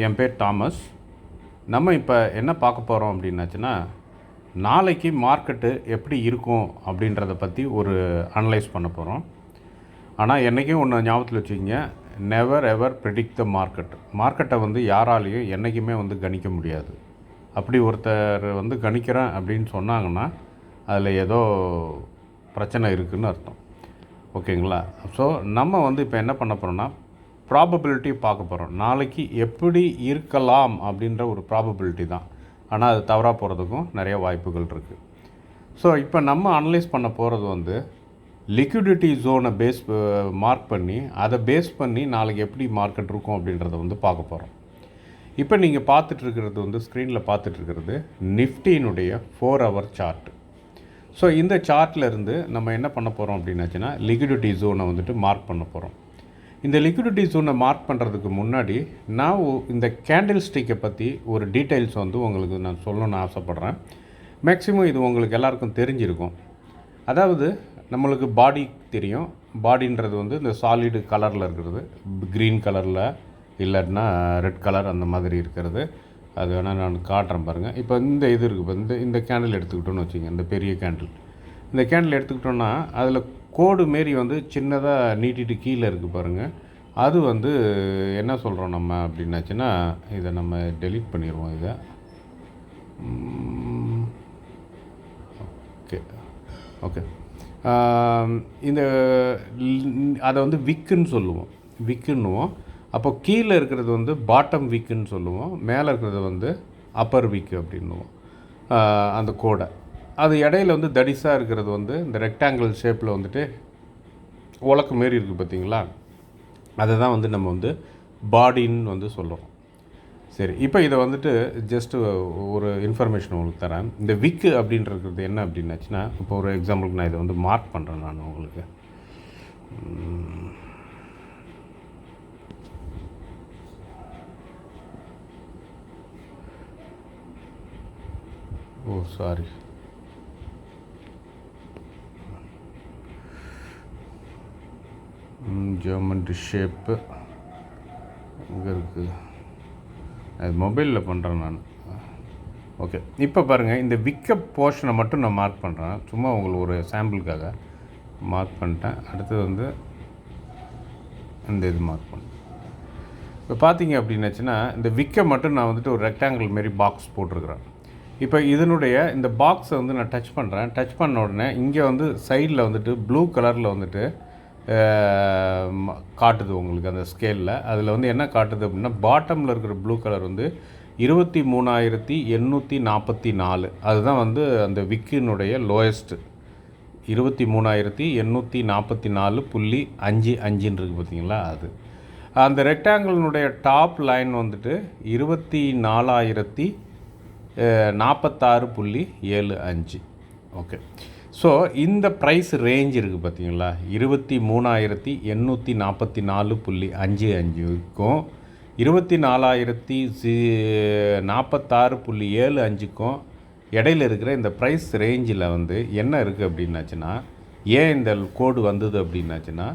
என் பேர் தாமஸ். நம்ம இப்போ என்ன பார்க்க போகிறோம் அப்படின்னாச்சுன்னா, நாளைக்கு மார்க்கெட்டு எப்படி இருக்கும் அப்படின்றத பற்றி ஒரு அனலைஸ் பண்ண போகிறோம். ஆனால் என்றைக்கும் ஒன்று ஞாபகத்தில் வச்சுக்கிங்க, நெவர் எவர் ப்ரெடிக்ட் த மார்க்கெட்டை வந்து யாராலையும் என்றைக்குமே வந்து கணிக்க முடியாது. அப்படி ஒருத்தர் வந்து கணிக்கிறேன் அப்படின்னு சொன்னாங்கன்னா அதில் ஏதோ பிரச்சனை இருக்குதுன்னு அர்த்தம். ஓகேங்களா? ஸோ நம்ம வந்து இப்போ என்ன பண்ண போகிறோம்னா, ப்ராபபிலிட்டி பார்க்க போகிறோம். நாளைக்கு எப்படி இருக்கலாம் அப்படின்ற ஒரு ப்ராபபிலிட்டி தான். ஆனால் அது தவறாக போகிறதுக்கும் நிறைய வாய்ப்புகள் இருக்குது. ஸோ இப்போ நம்ம அனலைஸ் பண்ண போகிறது வந்து லிக்விடிட்டி ஜோனை மார்க் பண்ணி அதை பேஸ் பண்ணி நாளைக்கு எப்படி மார்க்கெட் இருக்கும் அப்படின்றத வந்து பார்க்க போகிறோம். இப்போ நீங்கள் பார்த்துட்ருக்கிறது வந்து ஸ்க்ரீனில் பார்த்துட்ருக்கிறது நிஃப்டியினுடைய 4 ஹவர் சார்ட். ஸோ இந்த சார்ட்டில் இருந்து நம்ம என்ன பண்ண போகிறோம் அப்படின்னாச்சுன்னா, லிக்விடிட்டி ஜோனை வந்துட்டு மார்க் பண்ண போகிறோம். இந்த லிக்விடிட்டி ஜோனை மார்க் பண்ணுறதுக்கு முன்னாடி நான் இந்த கேண்டில் ஸ்டிக்கை பற்றி ஒரு டீட்டெயில்ஸ் வந்து உங்களுக்கு நான் சொல்லணும்னு ஆசைப்பட்றேன். மேக்ஸிமம் இது உங்களுக்கு எல்லாருக்கும் தெரிஞ்சிருக்கும். அதாவது நம்மளுக்கு பாடி தெரியும். பாடின்றது வந்து இந்த சாலிடு கலரில் இருக்கிறது, க்ரீன் கலரில் இல்லைன்னா ரெட் கலர் அந்த மாதிரி இருக்கிறது. அது வேணால் நான் காட்டுறேன் பாருங்கள். இப்போ இந்த இது இருக்குது, இப்போ இந்த கேண்டில் எடுத்துக்கிட்டோன்னு வச்சுங்க, இந்த பெரிய கேண்டில். இந்த கேண்டில் எடுத்துக்கிட்டோன்னா அதில் கோடு மாரி வந்து சின்னதாக நீட்டிட்டு கீழே இருக்குது பாருங்கள். அது வந்து என்ன சொல்கிறோம் நம்ம அப்படின்னாச்சுன்னா, இதை நம்ம டெலீட் பண்ணிடுவோம். இதை ஓகே ஓகே இந்த அதை வந்து விக்குன்னு சொல்லுவோம், விக்குன்னுவோம். அப்போ கீழே இருக்கிறது வந்து பாட்டம் விக்குன்னு சொல்லுவோம், மேலே இருக்கிறது வந்து அப்பர் விக்கு அப்படின்னுவோம் அந்த கோடை. அது இடையில வந்து தடிசாக இருக்கிறது வந்து இந்த ரெக்டாங்கிள் ஷேப்பில் வந்துட்டு உலக்கு மாரி இருக்குது பார்த்தீங்களா, அதை தான் வந்து நம்ம வந்து பாடின்னு வந்து சொல்கிறோம். சரி, இப்போ இதை வந்துட்டு ஜஸ்ட்டு ஒரு இன்ஃபர்மேஷன் உங்களுக்கு தரேன். இந்த விக்கு அப்படின்றது என்ன அப்படின்னாச்சுன்னா, இப்போ ஒரு எக்ஸாம்பிளுக்கு நான் இதை வந்து மார்க் பண்ணுறேன் நான் உங்களுக்கு. ஓ சாரி, ஜியோமெட்ரி ஷேப்பு இங்கே இருக்குது. அது மொபைலில் பண்ணுறேன் நான். ஓகே, இப்போ பாருங்கள், இந்த விக்கப் போர்ஷனை மட்டும் நான் மார்க் பண்ணுறேன், சும்மா உங்களுக்கு ஒரு சாம்பிளுக்காக மார்க் பண்ணிட்டேன். அடுத்தது வந்து இந்த இது மார்க் பண்ணேன். இப்போ பார்த்தீங்க அப்படின்னாச்சுன்னா, இந்த விக்கை மட்டும் நான் வந்துட்டு ஒரு ரெக்டாங்கிள் மாரி பாக்ஸ் போட்டிருக்கிறேன். இப்போ இதனுடைய இந்த பாக்ஸை வந்து நான் டச் பண்ணுறேன். டச் பண்ண உடனே இங்கே வந்து சைடில் வந்துட்டு ப்ளூ கலரில் வந்துட்டு காட்டுது உங்களுக்கு அந்த ஸ்கேலில். அதில் வந்து என்ன காட்டுது அப்படின்னா, பாட்டமில் இருக்கிற ப்ளூ கலர் வந்து 23,844. அதுதான் வந்து அந்த விக்கினுடைய லோயஸ்ட்டு. 23,844.55 இருக்குது பார்த்தீங்களா, அது. அந்த ரெக்டாங்கிளினுடைய டாப் லைன் வந்துட்டு 24,046.75. ஓகே, ஸோ இந்த ப்ரைஸ் ரேஞ்ச் இருக்குது பார்த்தீங்களா, 23,844.55க்கும் 24,046.75க்கும் இடையில இருக்கிற இந்த ப்ரைஸ் ரேஞ்சில் வந்து என்ன இருக்குது அப்படின்னாச்சுன்னா, ஏன் இந்த கோடு வந்தது அப்படின்னாச்சுன்னா,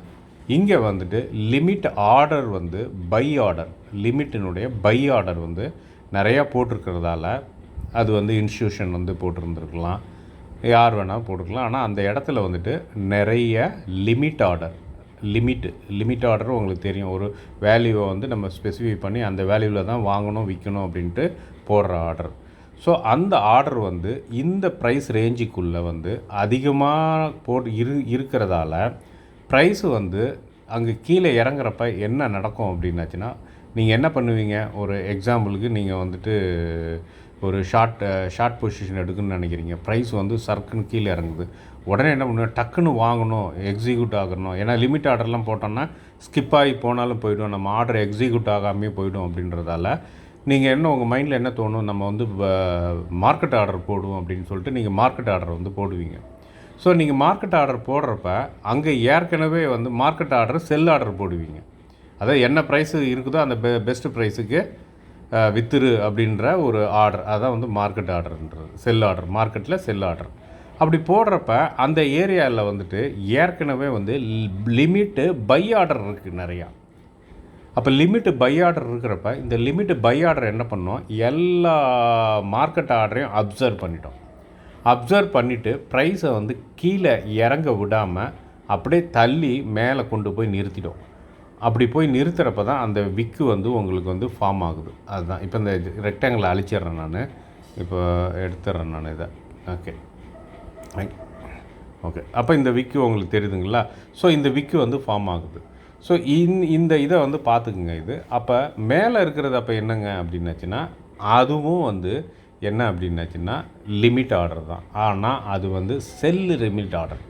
இங்கே வந்துட்டு லிமிட் ஆர்டர் வந்து பை ஆர்டர், லிமிட்டினுடைய பை ஆர்டர் வந்து நிறையா போட்டிருக்கிறதால அது வந்து இன்ஸ்டியூஷன் வந்து போட்டிருந்துருக்கலாம், யார் வேணால் போட்டுக்கலாம். ஆனால் அந்த இடத்துல வந்துட்டு நிறைய லிமிட் ஆர்டர் உங்களுக்கு தெரியும், ஒரு வேல்யூவை வந்து நம்ம ஸ்பெசிஃபை பண்ணி அந்த வேல்யூவில் தான் வாங்கணும் விற்கணும் அப்படின்ட்டு போடுற ஆர்டர். ஸோ அந்த ஆர்டர் வந்து இந்த ப்ரைஸ் ரேஞ்சுக்குள்ளே வந்து அதிகமாக இருக்கிறதால ப்ரைஸு வந்து அங்கே கீழே இறங்குறப்ப என்ன நடக்கும் அப்படின்னாச்சுன்னா, நீங்கள் என்ன பண்ணுவீங்க, ஒரு எக்ஸாம்பிளுக்கு நீங்கள் வந்துட்டு ஒரு ஷார்ட் பொசிஷன் எடுக்குன்னு நினைக்கிறீங்க, ப்ரைஸ் வந்து சர்க்குன்னு கீழே இறங்குது. உடனே என்ன பண்ணுவேன், டக்குன்னு வாங்கணும், எக்ஸிக்யூட் ஆகணும். ஏன்னா லிமிட் ஆர்டர்லாம் போட்டோன்னா ஸ்கிப் ஆகி போனாலும் போய்டும், நம்ம ஆர்டர் எக்ஸிக்யூட் ஆகாமே போய்டும். அப்படின்றதால நீங்கள் என்ன உங்கள் மைண்டில் என்ன தோணும், நம்ம வந்து மார்க்கெட் ஆர்டர் போடுவோம் அப்படின்னு சொல்லிட்டு நீங்கள் மார்க்கெட் ஆர்டர் வந்து போடுவீங்க. ஸோ நீங்கள் மார்க்கெட் ஆர்டர் போடுறப்ப அங்கே ஏற்கனவே வந்து மார்க்கெட் ஆர்டர் செல் ஆர்டர் போடுவீங்க. அதாவது என்ன ப்ரைஸு இருக்குதோ அந்த பெஸ்ட்டு ப்ரைஸுக்கு வித்துரு அப்படின்ற ஒரு ஆர்டர், அதான் வந்து மார்க்கெட் ஆர்டர்ன்றது, செல் ஆர்டர், மார்க்கெட்டில் செல் ஆர்டர். அப்படி போடுறப்ப அந்த ஏரியாவில் வந்துட்டு ஏற்கனவே வந்து லிமிட்டு பை ஆர்டர் இருக்குது நிறையா. அப்போ லிமிட்டு பை ஆர்டர் இருக்கிறப்ப இந்த லிமிட்டு பை ஆர்டர் என்ன பண்ணோம், எல்லா மார்க்கெட் ஆர்டரையும் அப்சர்வ் பண்ணிவிட்டு ப்ரைஸை வந்து கீழே இறங்க விடாமல் அப்படியே தள்ளி மேலே கொண்டு போய் நிறுத்திடும். அப்படி போய் நிறுத்துகிறப்ப தான் அந்த விக்கு வந்து உங்களுக்கு வந்து ஃபார்ம் ஆகுது. அதுதான் இப்போ இந்த ரெக்டாங்கிளை அழிச்சிட்றேன் நான், இப்போ எடுத்துட்றேன் நான் இதை. ஓகே அப்போ இந்த விக்கு உங்களுக்கு தெரியுதுங்களா? ஸோ இந்த விக்கு வந்து ஃபார்ம் ஆகுது. ஸோ இந்த இதை வந்து பார்த்துக்குங்க. இது அப்போ மேலே இருக்கிறது அப்போ என்னங்க அப்படின்னாச்சுன்னா, அதுவும் வந்து என்ன அப்படின்னாச்சுன்னா லிமிட் ஆர்டர் தான். ஆனால் அது வந்து செல்லு லிமிட் ஆர்டர்.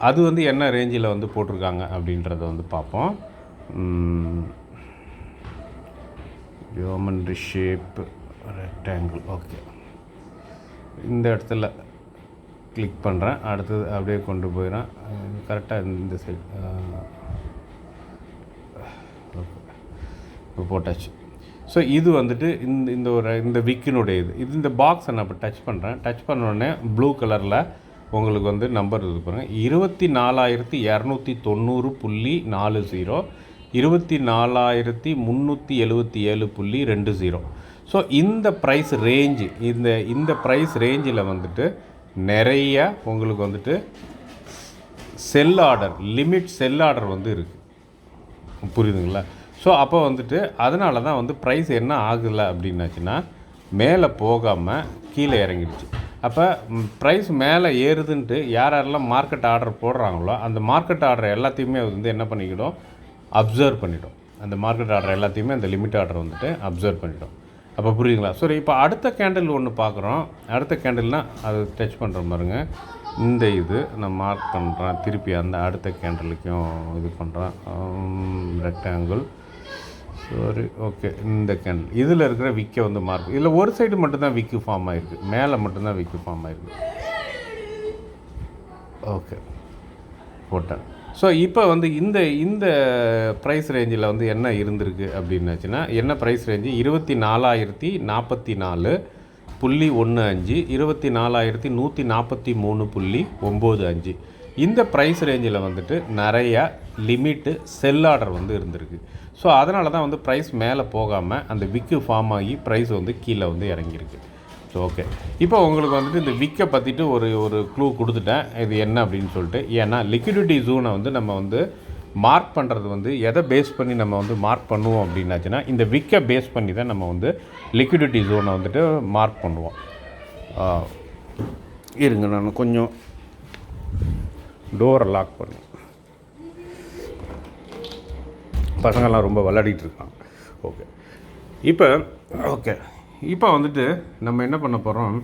அது வந்து என்ன ரேஞ்சில் வந்து போட்டிருக்காங்க அப்படின்றத வந்து பார்ப்போம். Geometry shape rectangle. ஓகே, இந்த இடத்துல கிளிக் பண்ணுறேன். அடுத்தது அப்படியே கொண்டு போயிடறேன் கரெக்டாக இந்த சைடு. ஓகே, இப்போ போட்டாச்சு. ஸோ இது வந்துட்டு இந்த விக்கினுடைய இது இந்த பாக்ஸை நான் இப்போ டச் பண்ணுறேன். டச் பண்ணோடனே ப்ளூ கலரில் உங்களுக்கு வந்து நம்பர் இது பாருங்கள், 24,290.40, 24,377.20. ஸோ இந்த ப்ரைஸ் ரேஞ்சு இந்த ப்ரைஸ் ரேஞ்சில் வந்துட்டு நிறைய உங்களுக்கு வந்துட்டு செல் ஆர்டர், லிமிட் செல் ஆர்டர் வந்து இருக்குது. புரியுதுங்களா? ஸோ அப்போ வந்துட்டு அதனால தான் வந்து ப்ரைஸ் என்ன ஆகலை அப்படின்னாச்சுன்னா மேலே போகாமல் கீழே இறங்கிடுச்சு. அப்போ ப்ரைஸ் மேலே ஏறுதுன்ட்டு யாரெல்லாம் மார்க்கெட் ஆர்டர் போடுறாங்களோ அந்த மார்க்கெட் ஆர்டர் எல்லாத்தையுமே வந்து என்ன பண்ணிக்கிடும், அப்சர்வ் பண்ணிவிடும். அந்த மார்க்கெட் ஆர்டர் எல்லாத்தையுமே அந்த லிமிட் ஆர்டர் வந்துட்டு அப்சர்வ் பண்ணிவிடும். அப்போ புரியுதுங்களா? சரி, இப்போ அடுத்த கேண்டில் ஒன்று பார்க்குறோம். அடுத்த கேண்டில்னால் அது டச் பண்ணுற பாருங்க. இந்த இது நான் மார்க் பண்ணுறேன், திருப்பி அந்த அடுத்த கேண்டிலுக்கும் இது பண்ணுறேன். ரெக்டாங்கிள். சரி, ஓகே. இந்த கேண்டில் இதில் இருக்கிற விக்கை வந்து மார்க், இதில் ஒரு சைடு மட்டும்தான் விக்கு ஃபார்ம் ஆகிருக்கு, மேலே மட்டும்தான் விக்கு ஃபார்ம் ஆகிருக்கு. ஓகே, போட்டேன். ஸோ இப்போ வந்து இந்த ப்ரைஸ் ரேஞ்சில் வந்து என்ன இருந்திருக்கு அப்படின்னாச்சுன்னா, என்ன ப்ரைஸ் ரேஞ்சு 24,044.15, 24,143.95. இந்த ப்ரைஸ் ரேஞ்சில் வந்துட்டு நிறையா லிமிட்டு செல் ஆர்டர் வந்து இருந்திருக்கு. ஸோ அதனால தான் வந்து ப்ரைஸ் மேலே போகாமல் அந்த விக்கு ஃபார்ம் ஆகி ப்ரைஸ் வந்து கீழே வந்து இறங்கியிருக்கு. ஸோ ஓகே, இப்போ உங்களுக்கு வந்துட்டு இந்த விக்கை பற்றிட்டு ஒரு க்ளூ கொடுத்துட்டேன் இது என்ன அப்படின்னு சொல்லிட்டு. ஏன்னா லிக்விடிட்டி ஜோனை வந்து நம்ம வந்து மார்க் பண்ணுறது வந்து எதை பேஸ் பண்ணி நம்ம வந்து மார்க் பண்ணுவோம் அப்படின்னாச்சுன்னா, இந்த விக்கை பேஸ் பண்ணி தான் நம்ம வந்து லிக்விடிட்டி ஜோனை வந்துட்டு மார்க் பண்ணுவோம். இருங்க, நான் கொஞ்சம் டோரை லாக் பண்ணேன். பசங்கள்லாம் ரொம்ப விளையாடிட்டு இருக்காங்க. இப்போ வந்துட்டு நம்ம என்ன பண்ண போகிறோம்,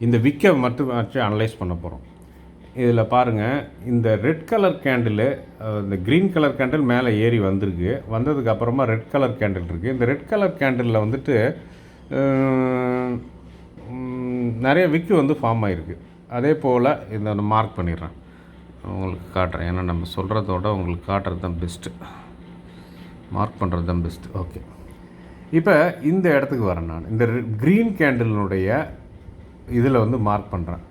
இந்த விக்கை மட்டும் வச்சு அனலைஸ் பண்ண போகிறோம். இதில் பாருங்கள், இந்த ரெட் கலர் கேண்டிலு, இந்த க்ரீன் கலர் கேண்டில் மேலே ஏறி வந்திருக்கு. வந்ததுக்கு அப்புறமா ரெட் கலர் கேண்டில் இருக்குது. இந்த ரெட் கலர் கேண்டிலில் வந்துட்டு நிறைய விக்கு வந்து ஃபார்ம் ஆகிருக்கு. அதே போல் இந்த மார்க் பண்ணிடுறேன், உங்களுக்கு காட்டுறேன். ஏன்னா நம்ம சொல்கிறதோட உங்களுக்கு காட்டுறது தான் பெஸ்ட்டு, மார்க் பண்ணுறது தான் பெஸ்ட்டு. ஓகே, இப்போ இந்த இடத்துக்கு வரேன். நான் இந்த க்ரீன் கேண்டிலுடைய இதில் வந்து மார்க் பண்ணுறேன்.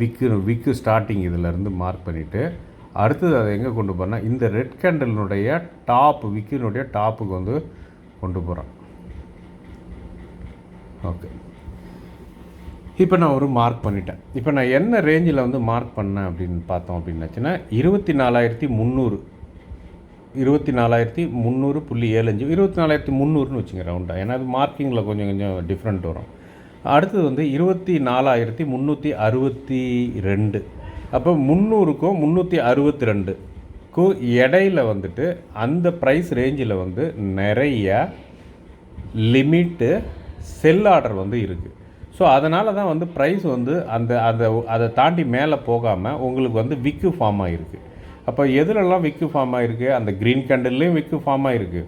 விக்கு ஸ்டார்டிங் இதிலேருந்து மார்க் பண்ணிவிட்டு அடுத்தது அதை எங்கே கொண்டு போகிறேன்னா, இந்த ரெட் கேண்டிலுடைய விக்கினுடைய டாப்புக்கு வந்து கொண்டு போகிறேன். ஓகே, இப்போ நான் ஒரு மார்க் பண்ணிட்டேன். இப்போ நான் என்ன ரேஞ்சில் வந்து மார்க் பண்ணேன் அப்படின்னு பார்த்தோம் அப்படின்னாச்சுன்னா 24,300, 24,300.75, 24,300ன்னு வச்சுங்க ரவுண்டாக. ஏன்னா அது மார்க்கிங்கில் கொஞ்சம் டிஃப்ரெண்ட் வரும். அடுத்தது வந்து 24,362. அப்போ 300க்கும் 362க்கும் இடையில் வந்துட்டு அந்த ப்ரைஸ் ரேஞ்சில் வந்து நிறைய லிமிட்டு செல் ஆர்டர் வந்து இருக்குது. ஸோ அதனால தான் வந்து ப்ரைஸ் வந்து அதை தாண்டி மேலே போகாமல் உங்களுக்கு வந்து விக்கு ஃபார்ம் ஆகிருக்கு. அப்போ எதுலெல்லாம் விக்கு ஃபார்ம் ஆகிருக்கு, அந்த க்ரீன் கேண்டில்லையும் விக்கு ஃபார்ம் ஆகிருக்கு,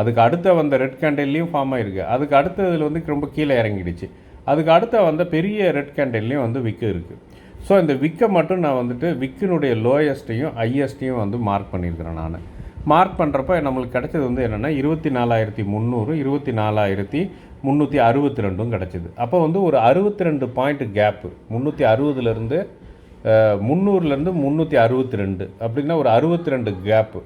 அதுக்கு அடுத்த வந்த ரெட் கேண்டில்லையும் ஃபார்ம் ஆகிருக்கு, அதுக்கு அடுத்ததில் வந்து ரொம்ப கீழே இறங்கிடுச்சு, அதுக்கு அடுத்த வந்த பெரிய ரெட் கேண்டில்லையும் வந்து விக்கு இருக்குது. ஸோ இந்த விக்கை மட்டும் நான் வந்துட்டு விக்கினுடைய லோயஸ்ட்டையும் ஹையஸ்ட்டையும் வந்து மார்க் பண்ணியிருக்கிறேன். நான் மார்க் பண்ணுறப்ப நம்மளுக்கு கிடைச்சது வந்து என்னென்னா 24,300, 24,362 கிடச்சிது. அப்போ வந்து ஒரு 62 பாயிண்ட் கேப்பு, 360லேருந்து 362 அப்படின்னா ஒரு 62 கேப்பு.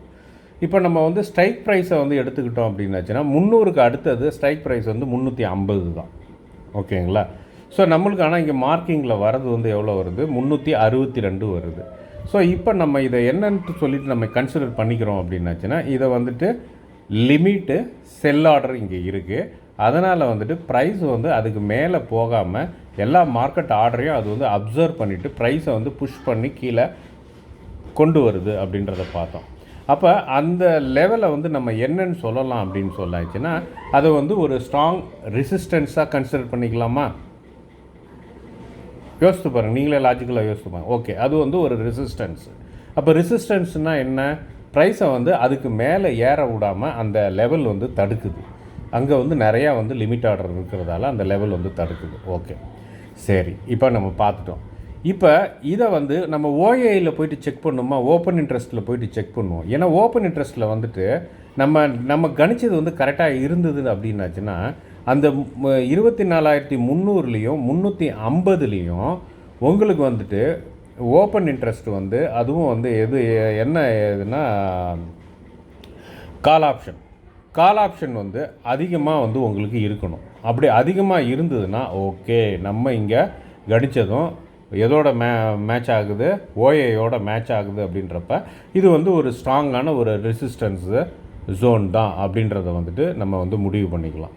இப்போ நம்ம வந்து ஸ்ட்ரைக் ப்ரைஸை வந்து எடுத்துக்கிட்டோம் அப்படின்னாச்சுன்னா 300க்கு அடுத்தது ஸ்ட்ரைக் ப்ரைஸ் வந்து 350 தான். ஓகேங்களா? ஸோ நம்மளுக்கு ஆனால் இங்கே மார்க்கிங்கில் வரது வந்து எவ்வளோ வருது? 362 வருது. ஸோ இப்போ நம்ம இதை என்னன்ட்டு சொல்லிட்டு நம்ம கன்சிடர் பண்ணிக்கிறோம் அப்படின்னாச்சுன்னா இதை வந்துட்டு லிமிட்டு செல் ஆர்டர் இங்கே இருக்குது. அதனால் வந்துட்டு ப்ரைஸ் வந்து அதுக்கு மேலே போகாமல் எல்லா மார்க்கெட் ஆர்டரையும் அது வந்து அப்சர்வ் பண்ணிவிட்டு ப்ரைஸை வந்து புஷ் பண்ணி கீழே கொண்டு வருது அப்படின்றத பார்த்தோம். அப்போ அந்த லெவலை வந்து நம்ம என்னன்னு சொல்லலாம் அப்படின்னு சொல்லாச்சுன்னா அதை வந்து ஒரு ஸ்ட்ராங் ரெசிஸ்டன்ஸாக கன்சிடர் பண்ணிக்கலாமா? யோசித்து பாருங்கள், நீங்களே லாஜிக்கலாக யோசித்து பாருங்கள். ஓகே, அது வந்து ஒரு ரெசிஸ்டன்ஸ். அப்போ ரெசிஸ்டன்ஸ்னால் என்ன? ப்ரைஸை வந்து அதுக்கு மேலே ஏற விடாமல் அந்த லெவல் வந்து தடுக்குது. அங்கே வந்து நிறையா வந்து லிமிட் ஆர்டர் இருக்கிறதால அந்த லெவல் வந்து தடுக்குது. ஓகே, சரி, இப்போ நம்ம பார்த்துட்டோம். இப்போ இதை வந்து நம்ம ஓஏயில் போய்ட்டு செக் பண்ணணுமா, ஓப்பன் இன்ட்ரெஸ்ட்டில் போய்ட்டு செக் பண்ணுவோம். ஏன்னா ஓப்பன் இன்ட்ரெஸ்ட்டில் வந்துட்டு நம்ம கணிச்சது வந்து கரெக்டாக இருந்தது அப்படின்னாச்சுன்னா அந்த 24,300லேயும் 350லேயும் உங்களுக்கு வந்துட்டு ஓப்பன் இன்ட்ரெஸ்ட் வந்து அதுவும் வந்து என்ன ஏதுன்னா கால் ஆப்ஷன் வந்து அதிகமாக வந்து உங்களுக்கு இருக்கணும். அப்படி அதிகமாக இருந்ததுன்னா ஓகே, நம்ம இங்கே கணிச்சதும் எதோட மேட்ச் ஆகுது? ஓஏயோட மேட்ச் ஆகுது. அப்படின்றப்ப இது வந்து ஒரு ஸ்ட்ராங்கான ஒரு ரெசிஸ்டன்ஸு ஜோன் தான் அப்படின்றத வந்துட்டு நம்ம வந்து முடிவு பண்ணிக்கலாம்.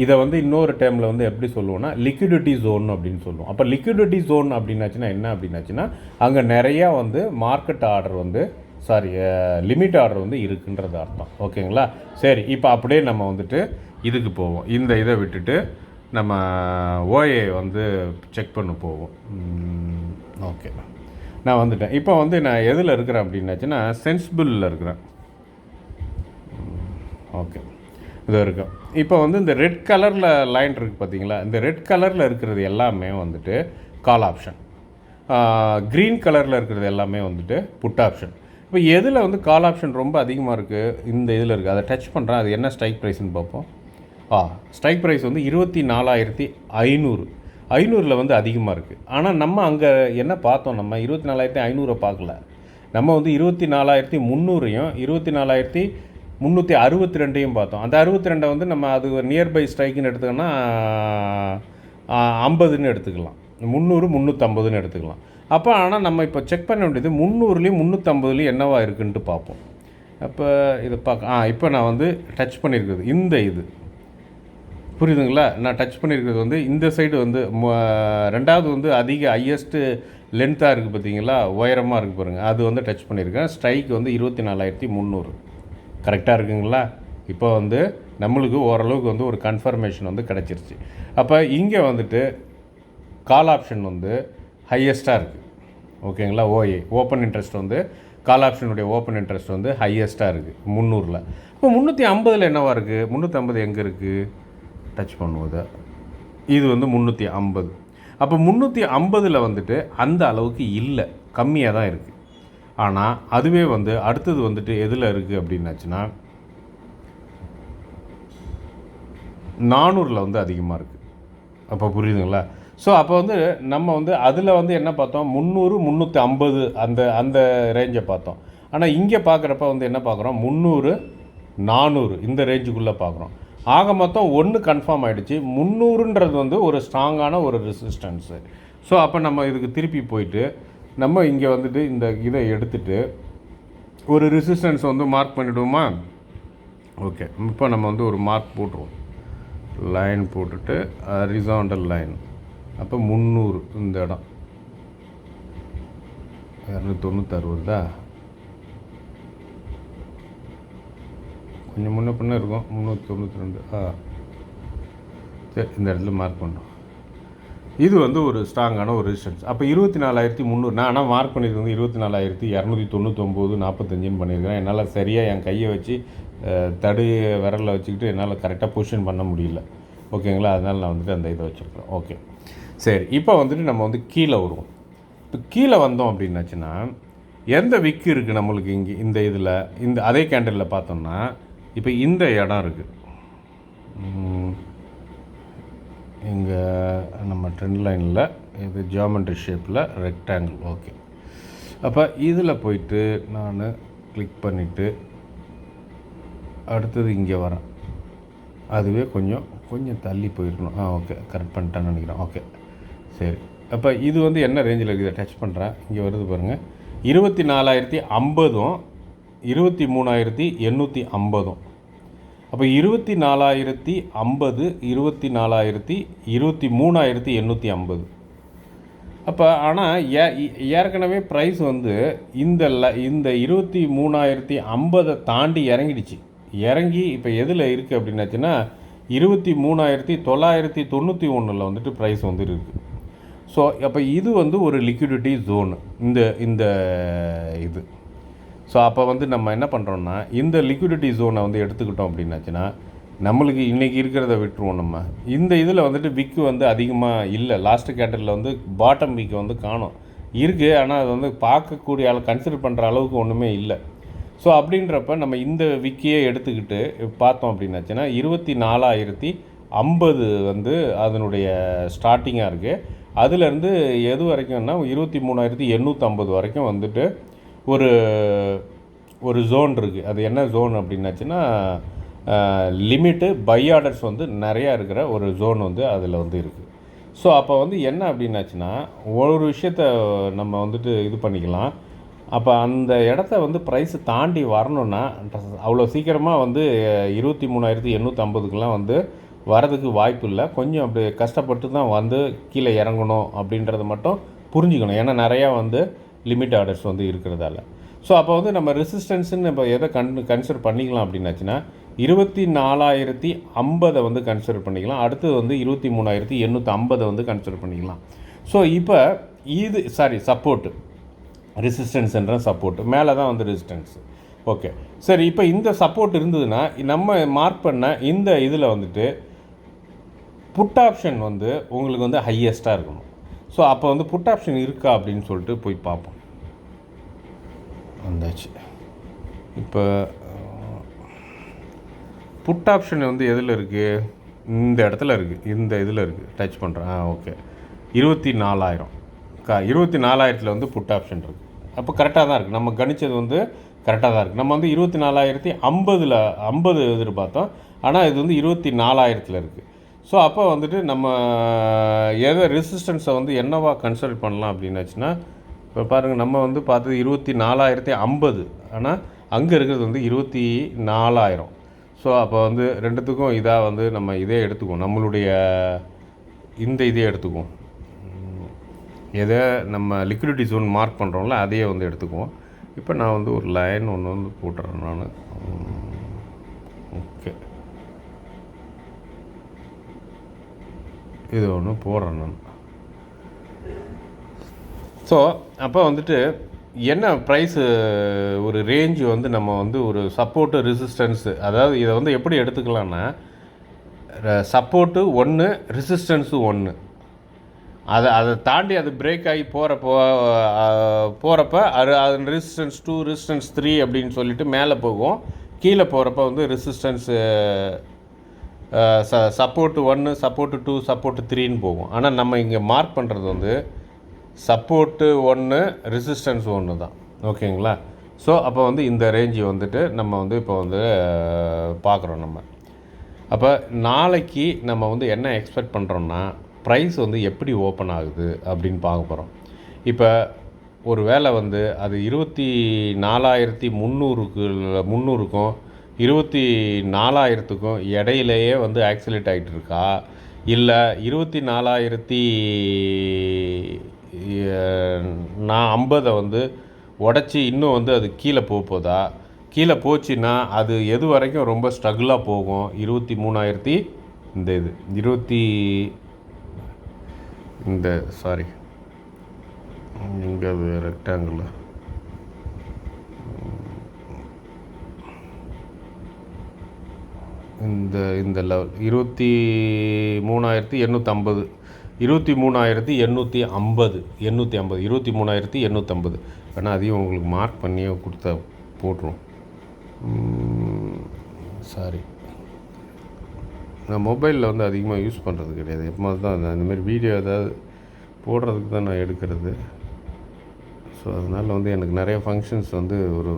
இதை வந்து இன்னொரு டைமில் வந்து எப்படி சொல்லுவோம்னா லிக்விடிட்டி ஜோன் அப்படின்னு சொல்லுவோம். அப்போ லிக்விடிட்டி ஜோன் அப்படின்னாச்சுன்னா என்ன அப்படின்னாச்சுன்னா அங்கே நிறையா வந்து மார்க்கெட் ஆர்டர் வந்து லிமிட் ஆர்டர் வந்து இருக்குன்றது அர்த்தம். ஓகேங்களா? சரி, இப்போ அப்படியே நம்ம வந்துட்டு இதுக்கு போவோம். இந்த இதை விட்டுட்டு நம்ம ஓஏ வந்து செக் பண்ண போவோம். ஓகே, நான் வந்துட்டேன். இப்போ வந்து நான் எதில் இருக்கிறேன் அப்படின்னாச்சுன்னா சென்சிபிளில் இருக்கிறேன். ஓகே, இது இருக்கும். இப்போ வந்து இந்த ரெட் கலரில் லைன் இருக்குது பார்த்தீங்களா? இந்த ரெட் கலரில் இருக்கிறது எல்லாமே வந்துட்டு கால் ஆப்ஷன், க்ரீன் கலரில் இருக்கிறது எல்லாமே வந்துட்டு புட் ஆப்ஷன். இப்போ எதில் வந்து கால் ஆப்ஷன் ரொம்ப அதிகமாக இருக்குது? இந்த இதில் இருக்குது. அதை டச் பண்ணுறேன். அது என்ன ஸ்ட்ரைக் ப்ரைஸ்ன்னு பார்ப்போம். ஸ்ட்ரைக் ப்ரைஸ் வந்து 24,500. 500 வந்து அதிகமாக இருக்குது. ஆனால் நம்ம அங்கே என்ன பார்த்தோம்? நம்ம 24,500 பார்க்கல. நம்ம வந்து 24,300யும் 24,362யும் பார்த்தோம். அந்த 62 வந்து நம்ம அது ஒரு நியர்பை ஸ்ட்ரைக்குன்னு எடுத்துக்கோன்னா 50ன்னு எடுத்துக்கலாம். 300 350ன்னு எடுத்துக்கலாம். அப்போ ஆனால் நம்ம இப்போ செக் பண்ண வேண்டியது 300லேயும் 350லேயும் என்னவா இருக்குன்ட்டு பார்ப்போம். அப்போ இதை இப்போ நான் வந்து டச் பண்ணியிருக்குது இந்த இது புரியுதுங்களா? நான் டச் பண்ணியிருக்கிறது வந்து இந்த சைடு வந்து ரெண்டாவது வந்து அதிக ஹையஸ்ட்டு லென்த்தாக இருக்குது பார்த்தீங்களா, உயரமாக இருக்குது பாருங்கள், அது வந்து டச் பண்ணியிருக்கேன். ஸ்ட்ரைக் வந்து 24,300 கரெக்டாக இருக்குங்களா? இப்போ வந்து நம்மளுக்கு ஓரளவுக்கு வந்து ஒரு கன்ஃபர்மேஷன் வந்து கிடச்சிருச்சு. அப்போ இங்கே வந்துட்டு கால் ஆப்ஷன் வந்து ஹையஸ்ட்டாக இருக்குது. ஓகேங்களா? ஓப்பன் இன்ட்ரெஸ்ட் வந்து கால் ஆப்ஷனுடைய ஓப்பன் இன்ட்ரெஸ்ட் வந்து ஹையஸ்ட்டாக இருக்குது 300ல். இப்போ 350ல் என்னவாக இருக்குது? 350 எங்கே இருக்குது? டச் பண்ணுவது இது வந்து 350. அப்போ 350ல் வந்துட்டு அந்த அளவுக்கு இல்லை, கம்மியாக தான் இருக்குது. ஆனால் அதுவே வந்து அடுத்தது வந்துட்டு எதில் இருக்குது அப்படின்னாச்சுன்னா 400ல் வந்து அதிகமாக இருக்குது. அப்போ புரியுதுங்களா? ஸோ அப்போ வந்து நம்ம வந்து அதில் வந்து என்ன பார்த்தோம்? 300 350 அந்த ரேஞ்சை பார்த்தோம். ஆனால் இங்கே பார்க்குறப்ப வந்து என்ன பார்க்குறோம்? 300 400 இந்த ரேஞ்சுக்குள்ளே பார்க்குறோம். ஆக மொத்தம் ஒன்று கன்ஃபார்ம் ஆகிடுச்சு. 300ன்றது வந்து ஒரு ஸ்ட்ராங்கான ஒரு ரெசிஸ்டன்ஸு. ஸோ அப்போ நம்ம இதுக்கு திருப்பி போயிட்டு நம்ம இங்கே வந்துட்டு இந்த இதை எடுத்துகிட்டு ஒரு ரெசிஸ்டன்ஸ் வந்து மார்க் பண்ணிவிடுவோமா? ஓகே, இப்போ நம்ம வந்து ஒரு மார்க் போட்டுருவோம். லைன் போட்டுட்டு ஹரிசாண்டல் லைன். அப்போ 300 இந்த இடம் 296 வருதா? கொஞ்சம் முன்ன பின்ன இருக்கும். 392. சரி, இந்த இடத்துல மார்க் பண்ணுறோம். இது வந்து ஒரு ஸ்ட்ராங்கான ஒரு ரெசிஸ்டன்ஸ். அப்போ 24,300. நான் ஆனால் மார்க் பண்ணியிருக்கிறது 24,299 45ன்னு பண்ணியிருக்கிறேன். என்னால் சரியாக என் கையை வச்சு தடு விரலில் வச்சுக்கிட்டு என்னால் கரெக்டாக பொசிஷன் பண்ண முடியல. ஓகேங்களா? அதனால் நான் வந்துட்டு அந்த இதை வச்சுருக்கிறேன். ஓகே, சரி, இப்போ வந்துட்டு நம்ம வந்து கீழே வருவோம். இப்போ கீழே வந்தோம் அப்படின்னாச்சுன்னா எந்த விக்கு இருக்குது நம்மளுக்கு இங்கே இந்த இதில் இந்த அதே கேண்டலில் பார்த்தோம்னா இப்போ இந்த இடம் இருக்குது. இங்கே நம்ம ட்ரெண்ட் லைனில் இது ஜியோமெட்ரி ஷேப்பில் ரெக்டாங்கிள். ஓகே, அப்போ இதில் போயிட்டு நான் கிளிக் பண்ணிவிட்டு அடுத்தது இங்கே வரேன். அதுவே கொஞ்சம் தள்ளி போயிருக்கணும். ஓகே, கரெக்ட் பண்ணிட்டேன்னு நினைக்கிறேன். ஓகே, சரி. அப்போ இது வந்து என்ன ரேஞ்சில் இருக்குது? டச் பண்ணுறேன். இங்கே வருது பாருங்கள், 24,050 23,850. அப்போ 24,050 23,850. அப்போ ஆனால் ஏற்கனவே ப்ரைஸ் வந்து இந்த 23,050 தாண்டி இறங்கி இப்போ எதில் இருக்குது அப்படின்னாச்சுன்னா 23,991 வந்துட்டு ப்ரைஸ் வந்து இருக்குது. ஸோ அப்போ இது வந்து ஒரு லிக்விடிட்டி ஜோனு இந்த இது. ஸோ அப்போ வந்து நம்ம என்ன பண்ணுறோன்னா இந்த லிக்விடிட்டி ஜோனை வந்து எடுத்துக்கிட்டோம் அப்படின்னாச்சுன்னா நம்மளுக்கு இன்றைக்கி இருக்கிறத விட்டுருவோம். நம்ம இந்த இதில் வந்துட்டு விக்கு வந்து அதிகமாக இல்லை. லாஸ்ட்டு கேட்டரில் வந்து பாட்டம் விக்கு வந்து காணும் இருக்குது, ஆனால் அது வந்து பார்க்கக்கூடிய கன்சிடர் பண்ணுற அளவுக்கு ஒன்றுமே இல்லை. ஸோ அப்படின்றப்ப நம்ம இந்த விக்கியை எடுத்துக்கிட்டு பார்த்தோம் அப்படின்னாச்சுன்னா 24,050 வந்து அதனுடைய ஸ்டார்டிங்காக இருக்குது. அதுலேருந்து எது வரைக்கும்னா 23,850 வரைக்கும் வந்துட்டு ஒரு ஜோன் இருக்குது. அது என்ன ஜோன் அப்படின்னாச்சுன்னா லிமிட்டு பை ஆர்டர்ஸ் வந்து நிறையா இருக்கிற ஒரு ஜோன் வந்து அதில் வந்து இருக்குது. ஸோ அப்போ வந்து என்ன அப்படின்னாச்சுன்னா ஒரு விஷயத்த நம்ம வந்துட்டு இது பண்ணிக்கலாம். அப்போ அந்த இடத்த வந்து ப்ரைஸு தாண்டி வரணுன்னா அவ்வளோ சீக்கிரமாக வந்து 23,850க்கெலாம் வந்து வரதுக்கு வாய்ப்பு இல்லை. கொஞ்சம் அப்படி கஷ்டப்பட்டு தான் வந்து கீழே இறங்கணும் அப்படின்றத மட்டும் புரிஞ்சுக்கணும். ஏன்னா நிறையா வந்து லிமிட் ஆர்டர்ஸ் வந்து இருக்கிறதால. ஸோ அப்போ வந்து நம்ம ரெசிஸ்டன்ஸுன்னு இப்போ எதை கன்சிடர் பண்ணிக்கலாம் அப்படின்னாச்சுன்னா 24,050 வந்து கன்சிடர் பண்ணிக்கலாம். அடுத்தது வந்து 23,850 வந்து கன்சிடர் பண்ணிக்கலாம். ஸோ இப்போ இது சப்போர்ட்டு, ரெசிஸ்டன்ஸுன்ற சப்போர்ட்டு மேலே தான் வந்து ரெசிஸ்டன்ஸ். ஓகே, சரி. இப்போ இந்த சப்போர்ட் இருந்ததுன்னா நம்ம மார்க் பண்ண இந்த இதில் வந்துட்டு புட் ஆப்ஷன் வந்து உங்களுக்கு வந்து ஹையஸ்ட்டாக இருக்கணும். ஸோ அப்போ வந்து புட் ஆப்ஷன் இருக்கா அப்படின்னு சொல்லிட்டு போய் பார்ப்போம். வந்தாச்சு. இப்போ புட் ஆப்ஷன் வந்து எதில் இருக்குது? இந்த இடத்துல இருக்குது, இந்த இதில் இருக்குது. டச் பண்ணுறேன். ஓகே, 24,000 24,000 வந்து புட் ஆப்ஷன் இருக்குது. அப்போ கரெக்டாக தான் இருக்குது. நம்ம கணிச்சது வந்து கரெக்டாக தான் இருக்குது. நம்ம வந்து 24,050 எதிர்பார்த்தோம், ஆனால் இது வந்து 24,000 இருக்குது. ஸோ அப்போ வந்துட்டு நம்ம எதை ரெசிஸ்டன்ஸை வந்து என்னவா கன்சிடர் பண்ணலாம் அப்படின்னாச்சுன்னா இப்போ பாருங்கள், நம்ம வந்து பார்த்தது 24,050, ஆனால் அங்கே இருக்கிறது வந்து 24,000. ஸோ அப்போ வந்து ரெண்டுத்துக்கும் இதாக வந்து நம்ம இதே எடுத்துக்குவோம், நம்மளுடைய இந்த இதே எடுத்துக்குவோம். எதை நம்ம லிக்விடிட்டி ஜோன் மார்க் பண்ணுறோம்ல அதையே வந்து எடுத்துக்குவோம். இப்போ நான் வந்து ஒரு லைன் ஒன்று வந்து போட்டுறேன் நான். ஓகே, இது ஒன்று போடுறேன் நான். ஸோ அப்போ வந்துட்டு என்ன ப்ரைஸு ஒரு ரேஞ்சு வந்து நம்ம வந்து ஒரு சப்போர்ட்டு ரெசிஸ்டன்ஸு, அதாவது இதை வந்து எப்படி எடுத்துக்கலான்னா சப்போர்ட்டு 1, ரெசிஸ்டன்ஸு 1. அதை தாண்டி அது பிரேக் ஆகி போகிறப்ப அது ரெசிஸ்டன்ஸ் 2, ரெசிஸ்டன்ஸ் 3 அப்படின்னு சொல்லிட்டு மேலே போகும். கீழே போகிறப்ப வந்து ரெசிஸ்டன்ஸு சப்போர்ட்டு 1, சப்போர்ட்டு 2, சப்போர்ட்டு 3ன்னு போகும். ஆனால் நம்ம இங்கே மார்க் பண்ணுறது வந்து சப்போர்ட்டு 1, ரெசிஸ்டன்ஸ் 1 தான். ஓகேங்களா? ஸோ அப்போ வந்து இந்த ரேஞ்சு வந்துட்டு நம்ம வந்து இப்போ வந்து பார்க்குறோம். நம்ம அப்போ நாளைக்கு நம்ம வந்து என்ன எக்ஸ்பெக்ட் பண்ணுறோன்னா ப்ரைஸ் வந்து எப்படி ஓப்பன் ஆகுது அப்படின்னு பார்க்க போகிறோம். இப்போ ஒரு வேளை வந்து அது 24,300க்கும் 24,000க்கும் இடையிலேயே வந்து ஆக்சிலேட் ஆகிட்டு இருக்கா, இல்லை 24,050 வந்து உடச்சி இன்னும் வந்து அது கீழே போகுதா? கீழே போச்சுன்னா அது எது வரைக்கும் ரொம்ப ஸ்ட்ரகிளாக போகும்? 23,000 இந்த இது இங்கே ரெக்டாங்கிள் இந்த லெவல் 23,850 23,850 ஆனால் அதையும் உங்களுக்கு மார்க் பண்ணியே கொடுத்தா போட்டுரும். நான் மொபைலில் வந்து அதிகமாக யூஸ் பண்ணுறது கிடையாது. எப்போ தான் இந்தமாதிரி வீடியோ ஏதாவது போடுறதுக்கு தான் நான் எடுக்கிறது. ஸோ அதனால் வந்து எனக்கு நிறைய ஃபங்க்ஷன்ஸ் வந்து ஒரு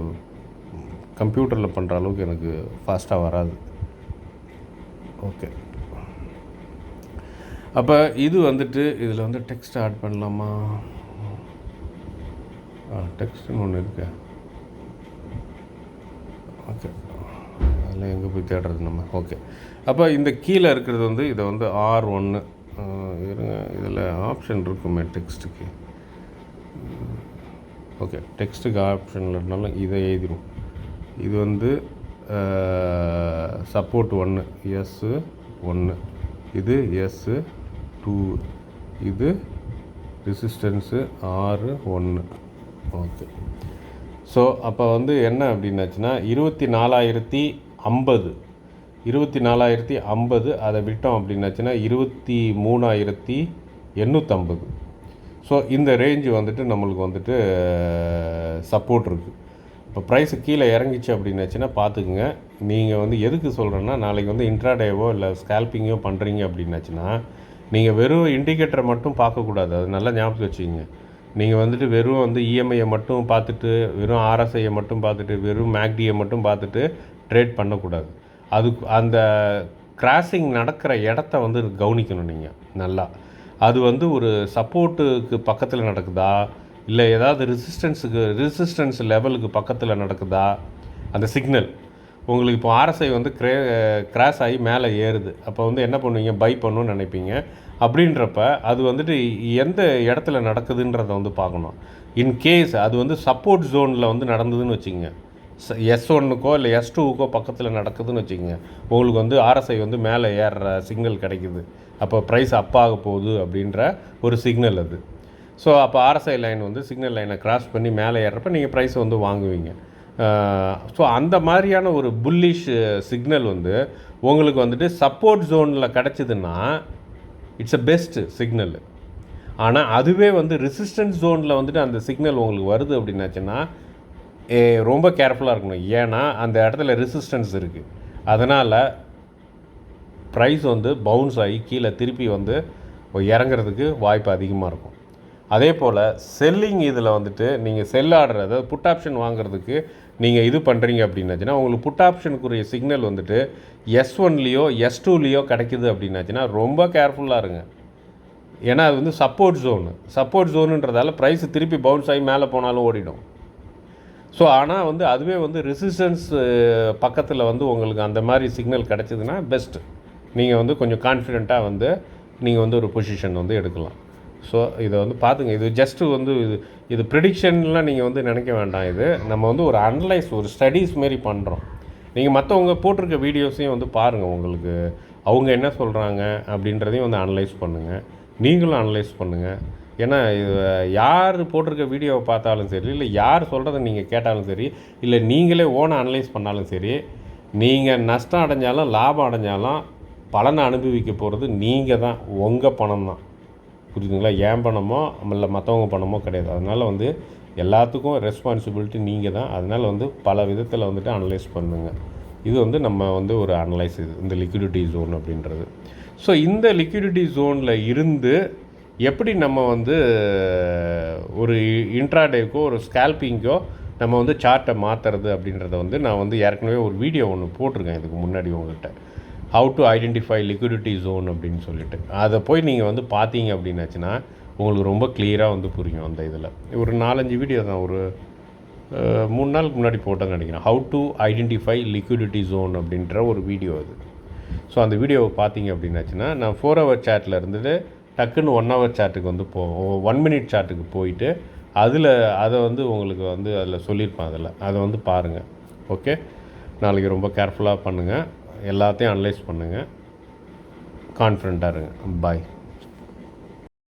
கம்ப்யூட்டரில் பண்ணுற அளவுக்கு எனக்கு ஃபாஸ்ட்டாக வராது. ஓகே, அப்போ இது வந்துட்டு இதில் வந்து டெக்ஸ்ட் ஆட் பண்ணலாமா? டெக்ஸ்ட்னு ஒன்று இருக்கு. ஓகே, அதில் எங்கே போய் தேடுறது நம்ம? ஓகே, அப்போ இந்த கீழே இருக்கிறது வந்து இதை வந்து R1 இருங்க, இதில் ஆப்ஷன் இருக்குமே டெக்ஸ்ட்டுக்கு. ஓகே, டெக்ஸ்ட்டுக்கு ஆப்ஷன் இல்லைனாலும் இதை எழுதிடும். இது வந்து சப்போர்ட் 1 S1, இது S2, இது ரெசிஸ்டன்ஸு R1. ஓகே, ஸோ அப்போ வந்து என்ன அப்படின்னாச்சுன்னா 24,050 அதை விட்டோம் அப்படின்னாச்சுன்னா 23,850. ஸோ இந்த ரேஞ்சு வந்துட்டு நம்மளுக்கு வந்துட்டு சப்போர்ட் இருக்குது. இப்போ ப்ரைஸு கீழே இறங்கிச்சு அப்படின்னாச்சுன்னா பார்த்துக்குங்க. நீங்கள் வந்து எதுக்கு சொல்கிறேன்னா, நாளைக்கு வந்து இன்ட்ராடேவோ இல்லை ஸ்கேல்பிங்கோ பண்ணுறீங்க அப்படின்னாச்சுன்னா நீங்கள் வெறும் இண்டிகேட்டரை மட்டும் பார்க்கக்கூடாது. அது நல்லா ஞாபகம் வச்சுக்கிங்க. நீங்கள் வந்துட்டு வெறும் வந்து இஎம்ஐயை மட்டும் பார்த்துட்டு, வெறும் ஆர்எஸ்ஐயை மட்டும் பார்த்துட்டு, வெறும் மேக்டியை மட்டும் பார்த்துட்டு ட்ரேட் பண்ணக்கூடாது. அதுக்கு அந்த கிராசிங் நடக்கிற இடத்த வந்து கவனிக்கணும் நீங்கள் நல்லா. அது வந்து ஒரு சப்போர்ட்டுக்கு பக்கத்தில் நடக்குதா, இல்லை ஏதாவது ரெசிஸ்டன்ஸ் லெவலுக்கு பக்கத்தில் நடக்குதா அந்த சிக்னல். உங்களுக்கு இப்போ ஆர்எஸ்ஐ வந்து கிராஸ் ஆகி மேலே ஏறுது. அப்போ வந்து என்ன பண்ணுவீங்க? பை பண்ணணும்னு நினைப்பீங்க. அப்படின்றப்ப அது வந்துட்டு எந்த இடத்துல நடக்குதுன்றதை வந்து பார்க்கணும். இன்கேஸ் அது வந்து சப்போர்ட் ஜோனில் வந்து நடந்ததுன்னு வச்சுக்கோங்க, S1க்கோ இல்லை S2க்கோ பக்கத்தில் நடக்குதுன்னு வச்சுக்கோங்க, உங்களுக்கு வந்து ஆர்எஸ்ஐ வந்து மேலே ஏறுற சிக்னல் கிடைக்குது. அப்போ ப்ரைஸ் அப்பாக போகுது அப்படின்ற ஒரு சிக்னல் அது. ஸோ அப்போ ஆர்எஸ்ஐ லைன் வந்து சிக்னல் லைனை கிராஸ் பண்ணி மேலே ஏறுறப்ப நீங்கள் ப்ரைஸ் வந்து வாங்குவீங்க. ஸோ அந்த மாதிரியான ஒரு புல்லிஷ் சிக்னல் வந்து உங்களுக்கு வந்துட்டு சப்போர்ட் ஜோனில் கிடச்சிதுன்னா இட்ஸ் அ பெஸ்ட்டு சிக்னல். ஆனால் அதுவே வந்து ரெசிஸ்டன்ஸ் ஜோனில் வந்துட்டு அந்த சிக்னல் உங்களுக்கு வருது அப்படின்னாச்சுன்னா ரொம்ப கேர்ஃபுல்லாக இருக்கணும். ஏன்னா அந்த இடத்துல ரெசிஸ்டன்ஸ் இருக்குது. அதனால் ப்ரைஸ் வந்து பவுன்ஸ் ஆகி கீழே திருப்பி வந்து இறங்குறதுக்கு வாய்ப்பு அதிகமாக இருக்கும். அதே போல் செல்லிங் இதில் வந்துட்டு நீங்கள் செல் ஆர்டர், அதாவது புட் ஆப்ஷன் வாங்குறதுக்கு நீங்கள் இது பண்ணுறீங்க அப்படின்னாச்சுன்னா உங்களுக்கு புட் ஆப்ஷனுக்குரிய சிக்னல் வந்துட்டு S1லேயோ S2லேயோ கிடைக்குது அப்படின்னாச்சுன்னா ரொம்ப கேர்ஃபுல்லாக இருங்க. ஏன்னா அது வந்து சப்போர்ட் ஜோனுன்றதால ப்ரைஸ் திருப்பி பவுன்ஸ் ஆகி மேலே போனாலும் ஓடிடும். ஸோ ஆனால் வந்து அதுவே வந்து ரெசிஸ்டன்ஸ் பக்கத்தில் வந்து உங்களுக்கு அந்த மாதிரி சிக்னல் கிடச்சிதுன்னா பெஸ்ட்டு. நீங்கள் வந்து கொஞ்சம் கான்ஃபிடெண்ட்டாக வந்து நீங்கள் வந்து ஒரு பொசிஷன் வந்து எடுக்கலாம். ஸோ இதை வந்து பார்த்துங்க. இது ஜஸ்ட்டு வந்து இது ப்ரெடிக்ஷன்லாம் நீங்கள் வந்து நினைக்க வேண்டாம். இது நம்ம வந்து ஒரு அனலைஸ், ஒரு ஸ்டடீஸ் மாரி பண்ணுறோம். நீங்கள் மற்றவங்க போட்டிருக்க வீடியோஸையும் வந்து பாருங்கள். உங்களுக்கு அவங்க என்ன சொல்கிறாங்க அப்படின்றதையும் வந்து அனலைஸ் பண்ணுங்கள். நீங்களும் அனலைஸ் பண்ணுங்கள். ஏன்னா யார் போட்டிருக்க வீடியோவை பார்த்தாலும் சரி, இல்லை யார் சொல்கிறத நீங்கள் கேட்டாலும் சரி, இல்லை நீங்களே ஓனாக அனலைஸ் பண்ணாலும் சரி, நீங்கள் நஷ்டம் அடைஞ்சாலும் லாபம் அடைஞ்சாலும் பலனை அனுபவிக்க போகிறது நீங்கள் தான், உங்கள் பணம் தான். புரியுதுங்களா? ஏன் பணமோ இல்லை மற்றவங்க பணமோ கிடையாது. அதனால் வந்து எல்லாத்துக்கும் ரெஸ்பான்சிபிலிட்டி நீங்கள் தான். அதனால் வந்து பல விதத்தில் வந்துட்டு அனலைஸ் பண்ணுங்கள். இது வந்து நம்ம வந்து ஒரு அனலைஸ், இது இந்த லிக்விடிட்டி ஜோன் அப்படின்றது. ஸோ இந்த லிக்விடிட்டி ஜோனில் இருந்து எப்படி நம்ம வந்து ஒரு இன்ட்ராடேக்கோ ஒரு ஸ்கேல்பிங்கோ நம்ம வந்து சார்ட்டை மாற்றுறது அப்படின்றத வந்து நான் வந்து ஏற்கனவே ஒரு வீடியோ ஒன்று போட்டிருக்கேன் இதுக்கு முன்னாடி உங்கள்கிட்ட. How to identify liquidity zone அப்படின்னு சொல்லிட்டு, அதை போய் நீங்கள் வந்து பார்த்தீங்க அப்படின்னாச்சுன்னா உங்களுக்கு ரொம்ப கிளியராக வந்து புரியும். அந்த இதில் ஒரு 4-5 வீடியோ தான், ஒரு 3 நாளுக்கு முன்னாடி போட்டேன்னு நினைக்கிறேன். How to identify liquidity zone அப்படின்ற ஒரு வீடியோ அது. ஸோ அந்த வீடியோவை பார்த்தீங்க அப்படின்னாச்சுன்னா நான் 4 hour சார்ட்டில் இருந்துட்டு டக்குன்னு 1 hour சார்ட்டுக்கு வந்து 1 minute சார்ட்டுக்கு போயிட்டு அதை வந்து உங்களுக்கு வந்து அதில் சொல்லியிருப்பேன். அதை வந்து பாருங்கள். ஓகே, நாளைக்கு ரொம்ப கேர்ஃபுல்லாக பண்ணுங்கள். எல்லாத்தையும் அனலைஸ் பண்ணுங்கள். கான்ஃபிடெண்ட்டாக இருங்க. பாய்.